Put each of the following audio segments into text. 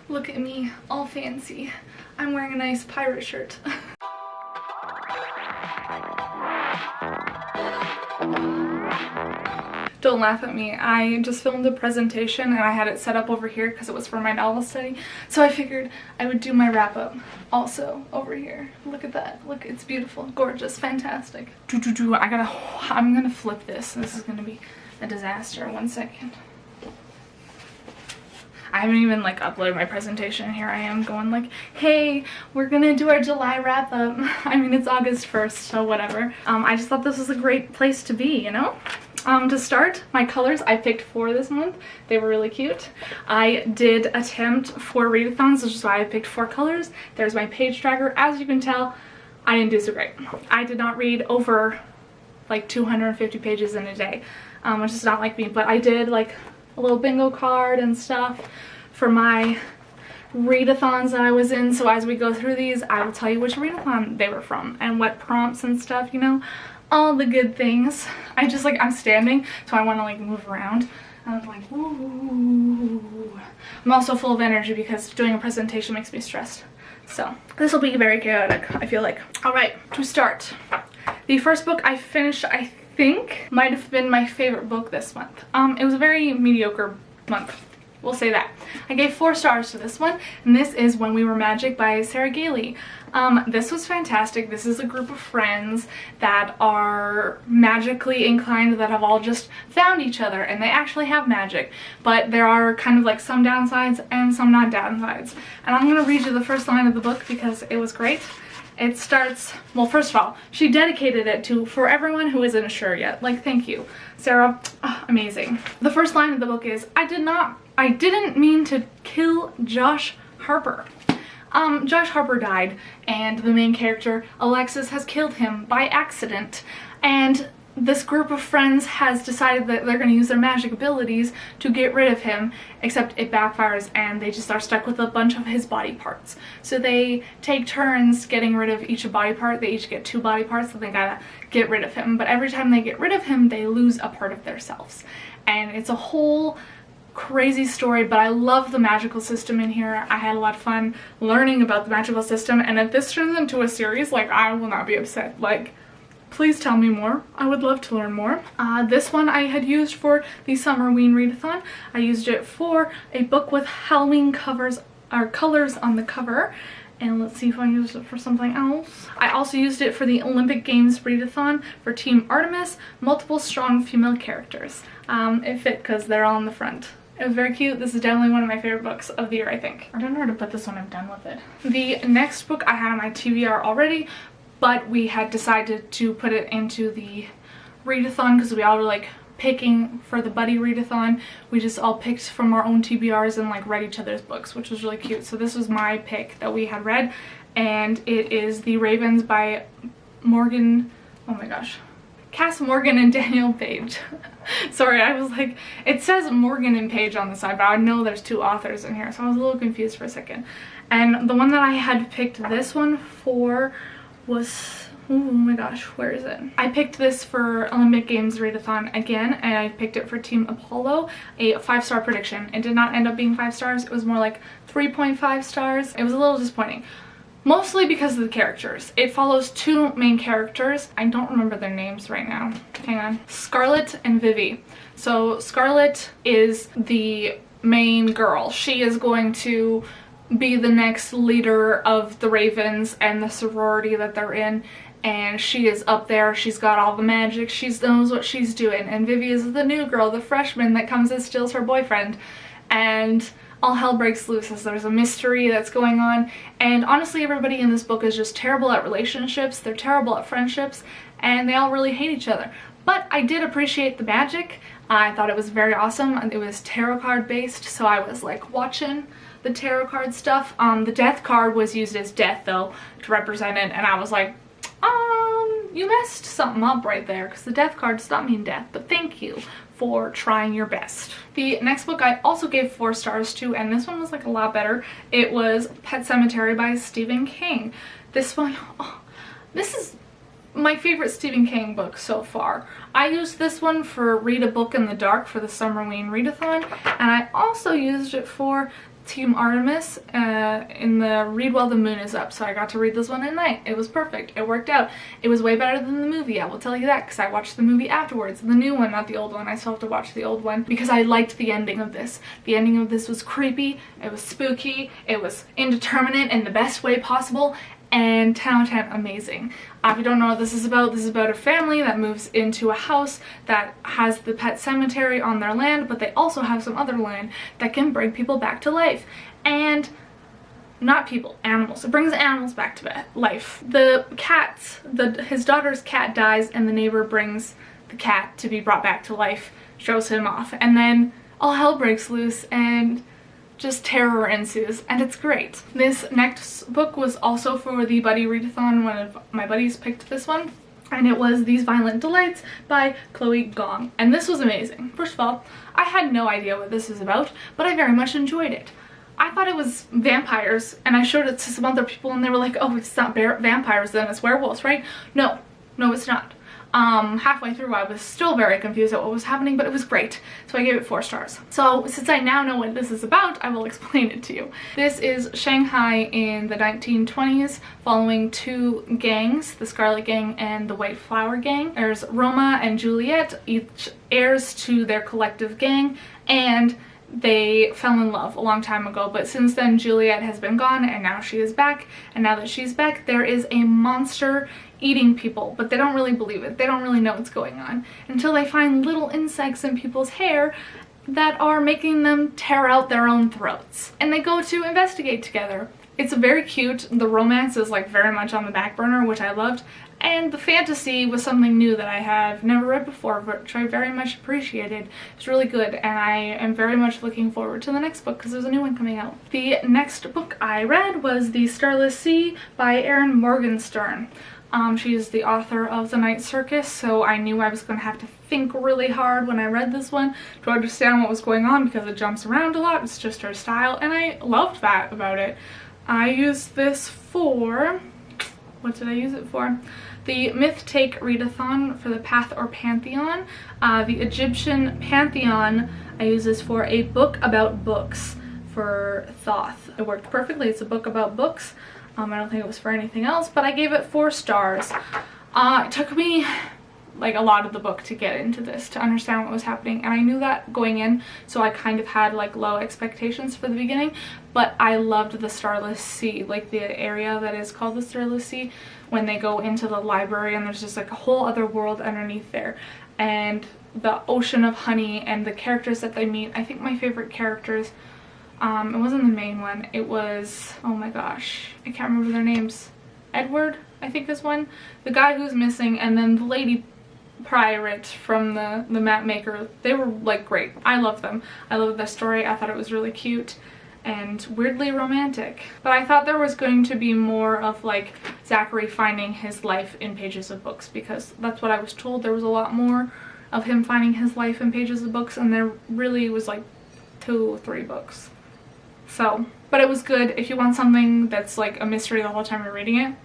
Look at me, all fancy. I'm wearing a nice pirate shirt. Don't laugh at me. I just filmed a presentation and I had it set up over here because it was for my novel study. So I figured I would do my wrap up also over here. Look at that. Look, it's beautiful, gorgeous, fantastic. I'm gonna flip this. This is gonna be a disaster. 1 second. I haven't even like uploaded my presentation. Here I am going like, hey, we're gonna do our July wrap up. I mean, it's August 1st, so whatever. I just thought this was a great place to be, you know? To start, my colors, I picked 4 this month. They were really cute. I did attempt 4 readathons, which is why I picked 4 colors. There's my page tracker. As you can tell, I didn't do so great. I did not read over like 250 pages in a day, which is not like me, but I did like a little bingo card and stuff for my readathons that I was in. So as we go through these, I will tell you which readathon they were from and what prompts and stuff, you know, all the good things. I just like, I'm standing, so I want to like move around. And I'm like, ooh. I'm also full of energy because doing a presentation makes me stressed. So this will be very chaotic, I feel like. All right, to start. The first book I finished, I think, might have been my favorite book this month. It was a very mediocre month. We'll say that. I gave 4 stars to this one, and this is When We Were Magic by Sarah Gailey. This was fantastic. This is a group of friends that are magically inclined, that have all just found each other, and they actually have magic. But there are kind of like some downsides and some not downsides. And I'm going to read you the first line of the book because it was great. It starts, well, first of all, she dedicated it to for everyone who isn't sure yet. Like, thank you, Sarah. Oh, amazing. The first line of the book is, I didn't mean to kill Josh Harper. Josh Harper died, and the main character, Alexis, has killed him by accident. And this group of friends has decided that they're going to use their magic abilities to get rid of him, except it backfires and they just are stuck with a bunch of his body parts. So they take turns getting rid of each body part. They each get 2 body parts, so they gotta get rid of him. But every time they get rid of him, they lose a part of themselves. And it's a whole crazy story, but I love the magical system in here. I had a lot of fun learning about the magical system, and if this turns into a series, like, I will not be upset. Like, please tell me more. I would love to learn more. This one I had used for the Summerween readathon. I used it for a book with Halloween covers or colors on the cover. And let's see if I can use it for something else. I also used it for the Olympic Games readathon for Team Artemis, multiple strong female characters. It fit because they're all on the front. It was very cute. This is definitely one of my favorite books of the year, I think. I don't know where to put this when I'm done with it. The next book I had on my TBR already, but we had decided to put it into the readathon because we all were like picking for the buddy readathon. We just all picked from our own TBRs and like read each other's books, which was really cute. So this was my pick that we had read, and it is The Ravens by Morgan, oh my gosh, Cass Morgan and Daniel Page. Sorry, I was like, it says Morgan and Page on the side, but I know there's 2 authors in here, so I was a little confused for a second. And the one that I had picked this one for was, oh my gosh, where is it? I picked this for Olympic Games readathon again, and I picked it for Team Apollo, a 5-star prediction. It did not end up being 5 stars. It was more like 3.5 stars. It was a little disappointing, mostly because of the characters. It follows 2 main characters. I don't remember their names right now. Hang on. Scarlett and Vivi. So Scarlett is the main girl. She is going to be the next leader of the Ravens and the sorority that they're in, and she is up there. She's got all the magic. She knows what she's doing. And Vivi is the new girl, the freshman that comes and steals her boyfriend, and all hell breaks loose as there's a mystery that's going on. And honestly, everybody in this book is just terrible at relationships. They're terrible at friendships, and they all really hate each other. But I did appreciate the magic. I thought it was very awesome. It was tarot card based, so I was like watching the tarot card stuff. The death card was used as death though to represent it, and I was like, you messed something up right there, because the death card does not mean death, but thank you for trying your best. The next book I also gave 4 stars to, and this one was like a lot better. It was Pet Sematary by Stephen King. This one, oh, this is my favorite Stephen King book so far. I used this one for Read a Book in the Dark for the Summerween readathon, and I also used it for Team Artemis in the Read While the Moon is Up, so I got to read this one at night. It was perfect. It worked out. It was way better than the movie, I will tell you that, because I watched the movie afterwards. The new one, not the old one. I still have to watch the old one because I liked the ending of this. The ending of this was creepy, it was spooky, it was indeterminate in the best way possible, and 10 out of 10, amazing. If you don't know what this is about a family that moves into a house that has the pet cemetery on their land, but they also have some other land that can bring people back to life. And not people, animals. It brings animals back to life. The cats, his daughter's cat dies, and the neighbor brings the cat to be brought back to life, shows him off, and then all hell breaks loose and just terror ensues, and it's great. This next book was also for the Buddy Readathon. One of my buddies picked this one, and it was These Violent Delights by Chloe Gong, and this was amazing. First of all, I had no idea what this is about, but I very much enjoyed it. I thought it was vampires, and I showed it to some other people, and they were like, oh, it's not vampires, then it's werewolves, right? No, it's not. Halfway through I was still very confused at what was happening, but it was great, so I gave it 4 stars. So since I now know what this is about, I will explain it to you. This is Shanghai in the 1920s, following 2 gangs, the Scarlet Gang and the White Flower Gang. There's Roma and Juliet, each heirs to their collective gang, and they fell in love a long time ago, but since then Juliet has been gone and now she is back, and now that she's back there is a monster eating people, but they don't really believe it. They don't really know what's going on until they find little insects in people's hair that are making them tear out their own throats, and they go to investigate together. It's very cute. The romance is like very much on the back burner, which I loved, and the fantasy was something new that I have never read before, which I very much appreciated. It's really good, and I am very much looking forward to the next book because there's a new one coming out. The next book I read was The Starless Sea by Erin Morgenstern. She is the author of The Night Circus, so I knew I was going to have to think really hard when I read this one to understand what was going on because it jumps around a lot. It's just her style, and I loved that about it. I used this for... what did I use it for? The Myth Take Readathon for the Path or Pantheon. The Egyptian Pantheon, I use this for a book about books for Thoth. It worked perfectly. It's a book about books. I don't think it was for anything else, but I gave it 4 stars. It took me like a lot of the book to get into this, to understand what was happening, and I knew that going in, so I kind of had like low expectations for the beginning, but I loved the Starless Sea, like the area that is called the Starless Sea, when they go into the library and there's just like a whole other world underneath there, and the ocean of honey and the characters that they meet. I think my favorite characters, it wasn't the main one, it was, oh my gosh, I can't remember their names. Edward, I think is one. The guy who's missing, and then the lady pirate from the map maker. They were like great. I love them. I love their story. I thought it was really cute and weirdly romantic. But I thought there was going to be more of like Zachary finding his life in pages of books, because that's what I was told. There was a lot more of him finding his life in pages of books, and there really was like 2 or 3 books. So, but it was good. If you want something that's like a mystery the whole time you're reading it,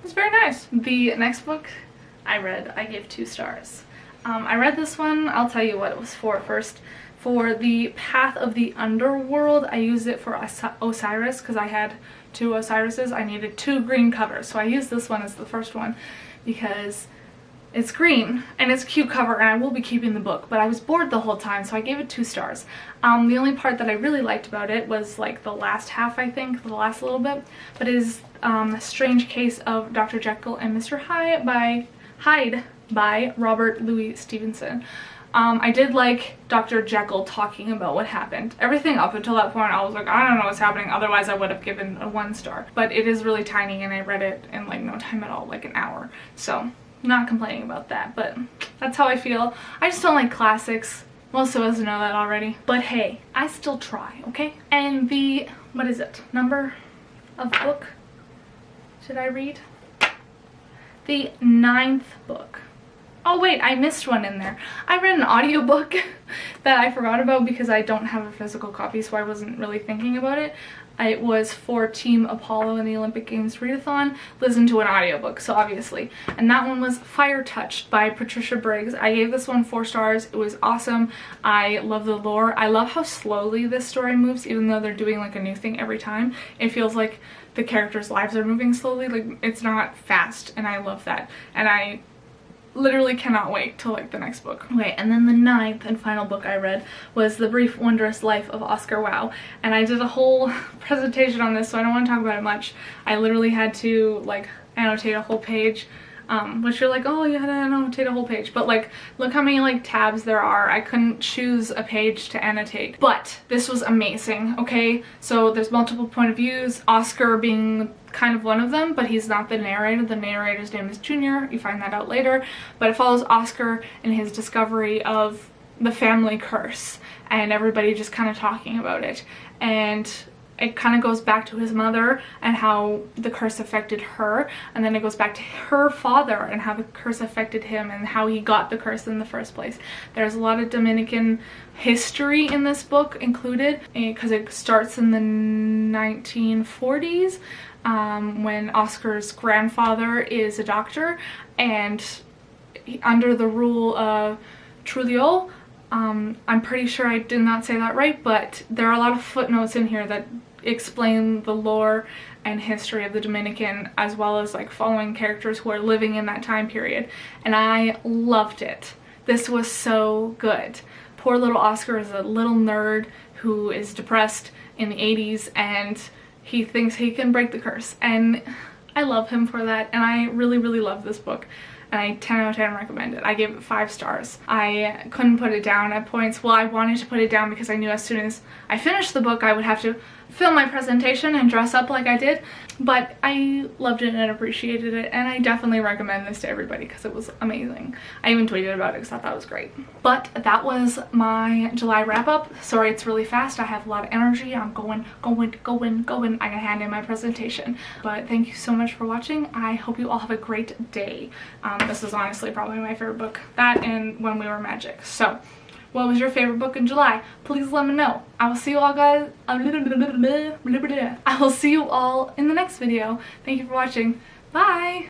it's very nice. The next book I read, I gave 2 stars. I read this one, I'll tell you what it was for first. For the Path of the Underworld, I used it for Osiris because I had 2 Osirises. I needed 2 green covers, so I used this one as the first one because it's green and it's a cute cover, and I will be keeping the book, but I was bored the whole time, so I gave it 2 stars. The only part that I really liked about it was like the last half, I think, the last little bit, but it is A Strange Case of Dr. Jekyll and Mr. Hyde by Robert Louis Stevenson. I did like Dr. Jekyll talking about what happened. Everything up until that point I was like, I don't know what's happening, otherwise I would have given a 1 star. But it is really tiny and I read it in like no time at all, like an hour. So not complaining about that, but that's how I feel. I just don't like classics. Most of us know that already. But hey, I still try, okay? And the, what is it, number of book should I read? The 9th book Oh wait, I missed one in there. I read an audiobook that I forgot about because I don't have a physical copy, so I wasn't really thinking about it. It was for Team Apollo in the Olympic Games readathon. Listened to an audiobook, so obviously. And that one was Fire Touched by Patricia Briggs. I gave this one 4 stars. It was awesome. I love the lore. I love how slowly this story moves, even though they're doing like a new thing every time. It feels like the characters' lives are moving slowly. Like, it's not fast, and I love that. And I literally cannot wait till like the next book. Okay, and then the 9th and final book I read was The Brief Wondrous Life of Oscar Wilde, and I did a whole presentation on this, so I don't want to talk about it much. I literally had to like annotate a whole page, which you're like, oh, you had to annotate a whole page, but like look how many like tabs there are. I couldn't choose a page to annotate, but this was amazing. Okay, so there's multiple point of views, Oscar being kind of one of them, but he's not the narrator. The narrator's name is Junior. You find that out later, but it follows Oscar in his discovery of the family curse and everybody just kind of talking about it, and it kind of goes back to his mother and how the curse affected her, and then it goes back to her father and how the curse affected him and how he got the curse in the first place. There's a lot of Dominican history in this book included, because it starts in the 1940s when Oscar's grandfather is a doctor, and under the rule of Trujillo, I'm pretty sure I did not say that right, but there are a lot of footnotes in here that explain the lore and history of the Dominican, as well as like following characters who are living in that time period, and I loved it. This was so good. Poor little Oscar is a little nerd who is depressed in the 80s, and he thinks he can break the curse, and I love him for that, and I really, really love this book. And I 10 out of 10 recommend it. I gave it 5 stars. I couldn't put it down at points. Well, I wanted to put it down because I knew as soon as I finished the book I would have to film my presentation and dress up like I did. But I loved it and appreciated it, and I definitely recommend this to everybody because it was amazing. I even tweeted about it because I thought it was great. But that was my July wrap up. Sorry it's really fast. I have a lot of energy. I'm going. I gotta hand in my presentation. But thank you so much for watching. I hope you all have a great day. This is honestly probably my favorite book. That and When We Were Magic. So, what was your favorite book in July? Please let me know. I will see you all guys. I will see you all in the next video. Thank you for watching. Bye!